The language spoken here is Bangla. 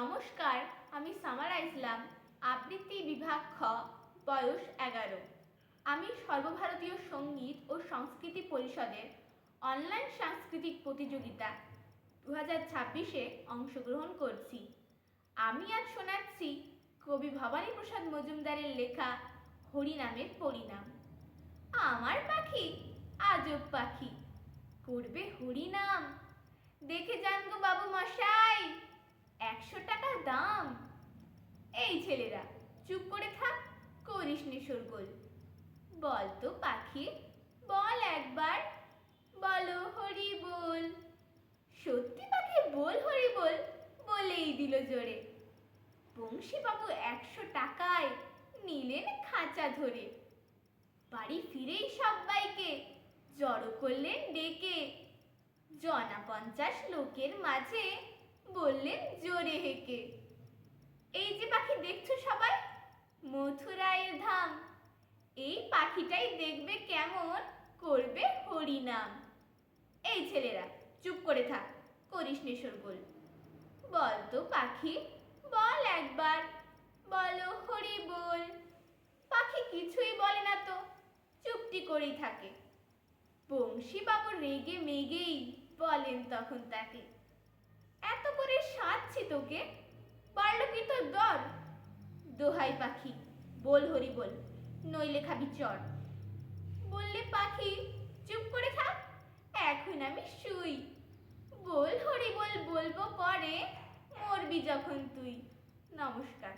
নমস্কার, আমি সামারা ইসলাম, আবৃত্তি বিভাগ খ, বয়স 11। আমি সর্বভারতীয় সঙ্গীত ও সংস্কৃতি পরিষদের অনলাইন সাংস্কৃতিক প্রতিযোগিতা 2026-এ অংশগ্রহণ করছি। আমি আজ শোনাচ্ছি কবি ভবানী প্রসাদ মজুমদারের লেখা হরিনামের পরিণাম। আমার পাখি আজব পাখি, করবে হরিনাম, দেখে যান গো বাবু মশাই, 100 টাকা দাম। এই ছেলেরা চুপ করে থাক, করিস নে শোরগোল। বল তো পাখি, বল একবার, বলো হরি বল। সত্যি পাখি বল হরি বল, বলেই দিল জোরে। বংশীবাবু 100 টাকায় নিলেন খাঁচা ধরে। বাড়ি ফিরেই সব্বাইকে জড়ো করলেন ডেকে। জনা 50 লোকের মাঝে বললেন জোরে হেঁকে, এই যে পাখি দেখছো সবাই, মথুরায়ের ধাম, এই পাখিটাই দেখবে কেমন করবে হরিনাম। এই ছেলেরা চুপ করে থাক, করিস নে শোরগোল। বল তো পাখি, বল একবার, বলো হরি বল। পাখি কিছুই বলে না তো, চুপটি করেই থাকে। বংশীবাবু রেগে মেগেই বলেন তখন তাকে, এত করে সাধছি তোকে, পারলো কি তোর দর? দোহাই পাখি বল হরি বল, নইলে খাবি চর। বললে পাখি চুপ করে থাক, এখন আমি শুই। বল হরি বল বলবো পরে, মরবি যখন তুই। নমস্কার।